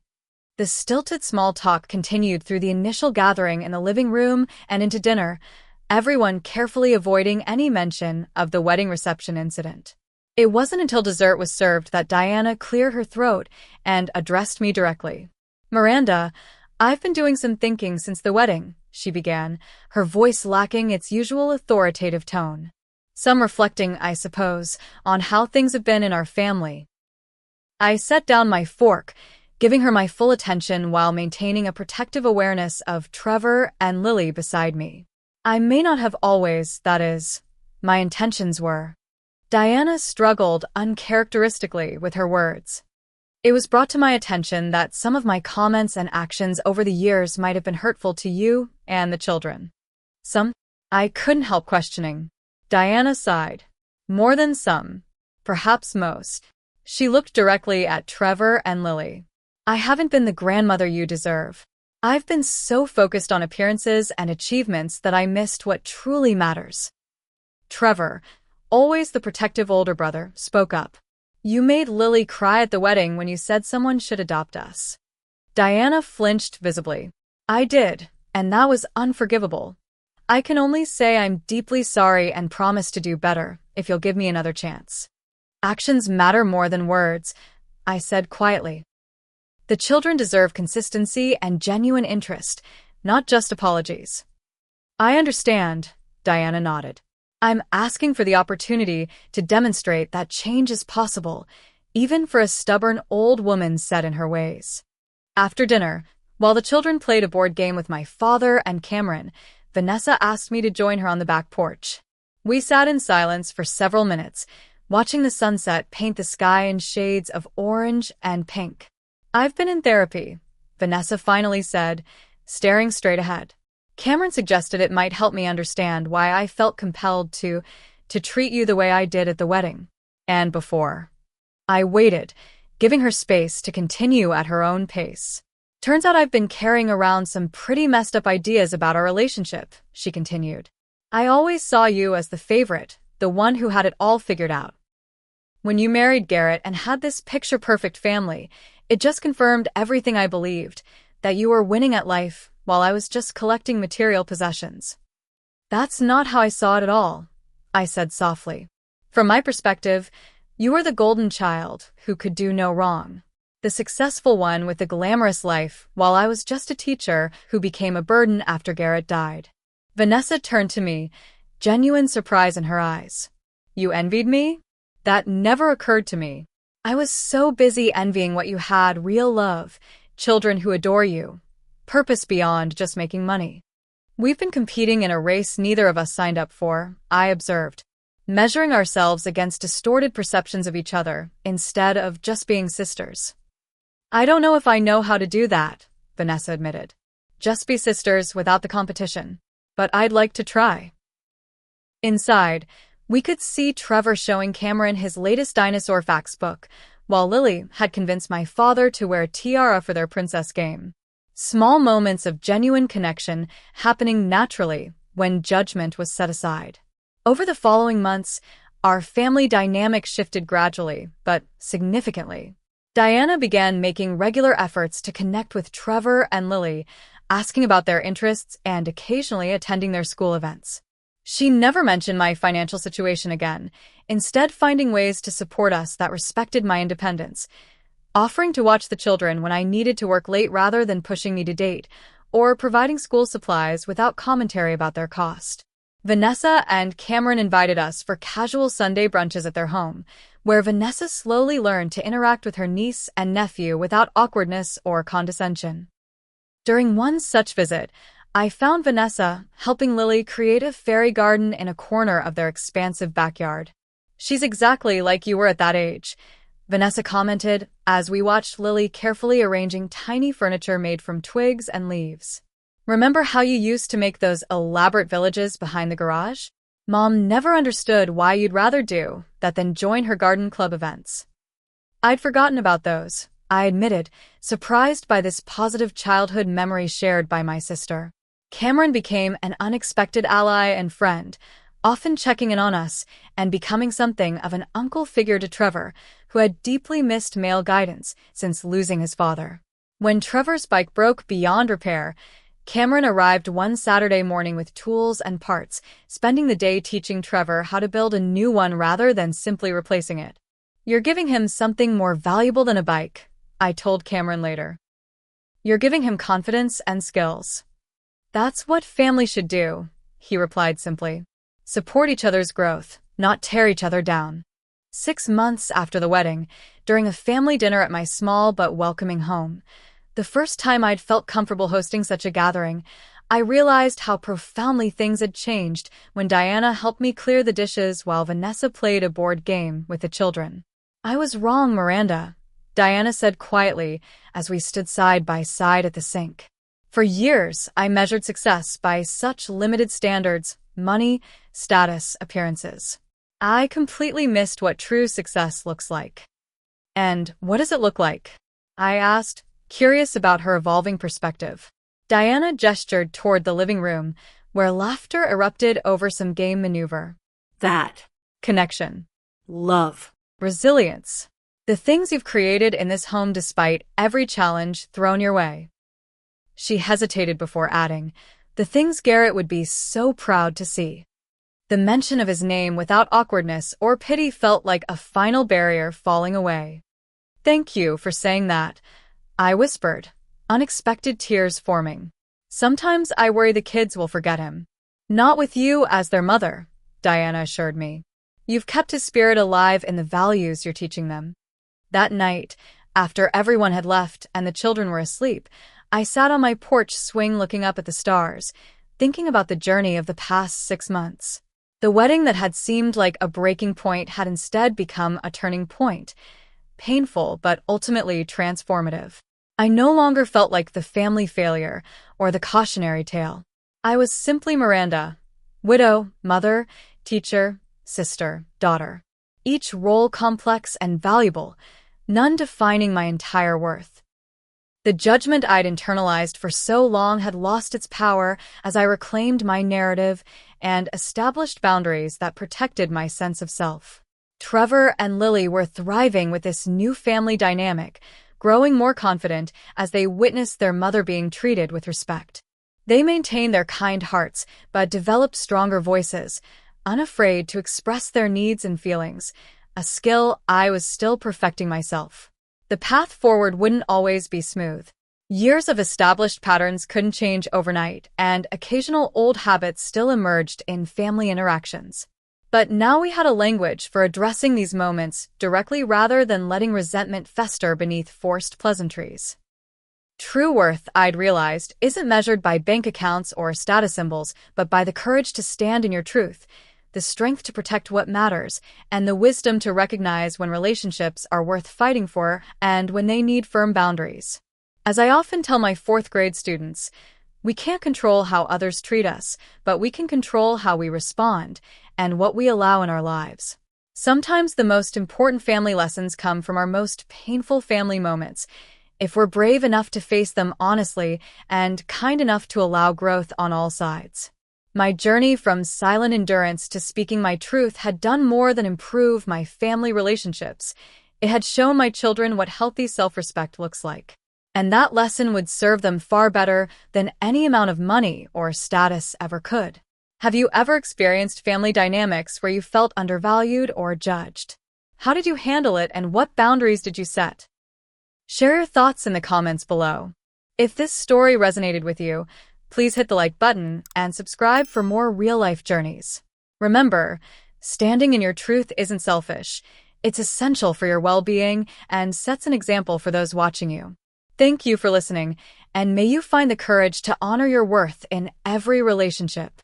The stilted small talk continued through the initial gathering in the living room and into dinner, everyone carefully avoiding any mention of the wedding reception incident. It wasn't until dessert was served that Diana cleared her throat and addressed me directly. Miranda, I've been doing some thinking since the wedding, she began, her voice lacking its usual authoritative tone. Some reflecting, I suppose, on how things have been in our family. I set down my fork, giving her my full attention while maintaining a protective awareness of Trevor and Lily beside me. I may not have always, that is, my intentions were. Diana struggled uncharacteristically with her words. It was brought to my attention that some of my comments and actions over the years might have been hurtful to you and the children. Some? I couldn't help questioning. Diana sighed. More than some. Perhaps most. She looked directly at Trevor and Lily. I haven't been the grandmother you deserve. I've been so focused on appearances and achievements that I missed what truly matters. Trevor, always the protective older brother, spoke up. You made Lily cry at the wedding when you said someone should adopt us. Diana flinched visibly. I did, and that was unforgivable. I can only say I'm deeply sorry and promise to do better if you'll give me another chance. Actions matter more than words, I said quietly. The children deserve consistency and genuine interest, not just apologies. I understand, Diana nodded. I'm asking for the opportunity to demonstrate that change is possible, even for a stubborn old woman set in her ways. After dinner, while the children played a board game with my father and Cameron, Vanessa asked me to join her on the back porch. We sat in silence for several minutes, watching the sunset paint the sky in shades of orange and pink. I've been in therapy, Vanessa finally said, staring straight ahead. Cameron suggested it might help me understand why I felt compelled to treat you the way I did at the wedding. And before. I waited, giving her space to continue at her own pace. Turns out I've been carrying around some pretty messed up ideas about our relationship, she continued. I always saw you as the favorite, the one who had it all figured out. When you married Garrett and had this picture-perfect family, it just confirmed everything I believed, that you were winning at life while I was just collecting material possessions. That's not how I saw it at all, I said softly. From my perspective, you were the golden child who could do no wrong. The successful one with a glamorous life, while I was just a teacher who became a burden after Garrett died. Vanessa turned to me, genuine surprise in her eyes. You envied me? That never occurred to me. I was so busy envying what you had: real love, children who adore you, purpose beyond just making money. We've been competing in a race neither of us signed up for, I observed, measuring ourselves against distorted perceptions of each other instead of just being sisters. I don't know if I know how to do that, Vanessa admitted. Just be sisters without the competition. But I'd like to try. Inside, we could see Trevor showing Cameron his latest dinosaur facts book, while Lily had convinced my father to wear a tiara for their princess game. Small moments of genuine connection happening naturally when judgment was set aside. Over the following months, our family dynamic shifted gradually, but significantly. Diana began making regular efforts to connect with Trevor and Lily, asking about their interests and occasionally attending their school events. She never mentioned my financial situation again, instead finding ways to support us that respected my independence, offering to watch the children when I needed to work late rather than pushing me to date, or providing school supplies without commentary about their cost. Vanessa and Cameron invited us for casual Sunday brunches at their home, where Vanessa slowly learned to interact with her niece and nephew without awkwardness or condescension. During one such visit, I found Vanessa helping Lily create a fairy garden in a corner of their expansive backyard. She's exactly like you were at that age, Vanessa commented as we watched Lily carefully arranging tiny furniture made from twigs and leaves. Remember how you used to make those elaborate villages behind the garage? Mom never understood why you'd rather do that than join her garden club events. I'd forgotten about those, I admitted, surprised by this positive childhood memory shared by my sister. Cameron became an unexpected ally and friend, often checking in on us and becoming something of an uncle figure to Trevor, who had deeply missed male guidance since losing his father. When Trevor's bike broke beyond repair, Cameron arrived one Saturday morning with tools and parts, spending the day teaching Trevor how to build a new one rather than simply replacing it. You're giving him something more valuable than a bike, I told Cameron later. You're giving him confidence and skills. That's what family should do, he replied simply. Support each other's growth, not tear each other down. 6 months after the wedding, during a family dinner at my small but welcoming home, the first time I'd felt comfortable hosting such a gathering, I realized how profoundly things had changed when Diana helped me clear the dishes while Vanessa played a board game with the children. I was wrong, Miranda, Diana said quietly as we stood side by side at the sink. For years, I measured success by such limited standards: money, status, appearances. I completely missed what true success looks like. And what does it look like? I asked, curious about her evolving perspective. Diana gestured toward the living room, where laughter erupted over some game maneuver. That. Connection. Love. Resilience. The things you've created in this home despite every challenge thrown your way. She hesitated before adding, the things Garrett would be so proud to see. The mention of his name without awkwardness or pity felt like a final barrier falling away. "Thank you for saying that," I whispered, unexpected tears forming. "Sometimes I worry the kids will forget him." "Not with you as their mother," Diana assured me. "You've kept his spirit alive in the values you're teaching them." That night, after everyone had left and the children were asleep, I sat on my porch swing looking up at the stars, thinking about the journey of the past 6 months. The wedding that had seemed like a breaking point had instead become a turning point, painful but ultimately transformative. I no longer felt like the family failure or the cautionary tale. I was simply Miranda, widow, mother, teacher, sister, daughter. Each role complex and valuable, none defining my entire worth. The judgment I'd internalized for so long had lost its power as I reclaimed my narrative and established boundaries that protected my sense of self. Trevor and Lily were thriving with this new family dynamic, growing more confident as they witnessed their mother being treated with respect. They maintained their kind hearts, but developed stronger voices, unafraid to express their needs and feelings, a skill I was still perfecting myself. The path forward wouldn't always be smooth. Years of established patterns couldn't change overnight, and occasional old habits still emerged in family interactions. But now we had a language for addressing these moments directly rather than letting resentment fester beneath forced pleasantries. True worth, I'd realized, isn't measured by bank accounts or status symbols, but by the courage to stand in your truth, the strength to protect what matters, and the wisdom to recognize when relationships are worth fighting for and when they need firm boundaries. As I often tell my 4th grade students, we can't control how others treat us, but we can control how we respond and what we allow in our lives. Sometimes the most important family lessons come from our most painful family moments, if we're brave enough to face them honestly and kind enough to allow growth on all sides. My journey from silent endurance to speaking my truth had done more than improve my family relationships. It had shown my children what healthy self-respect looks like. And that lesson would serve them far better than any amount of money or status ever could. Have you ever experienced family dynamics where you felt undervalued or judged? How did you handle it, and what boundaries did you set? Share your thoughts in the comments below. If this story resonated with you, please hit the like button and subscribe for more real-life journeys. Remember, standing in your truth isn't selfish. It's essential for your well-being and sets an example for those watching you. Thank you for listening, and may you find the courage to honor your worth in every relationship.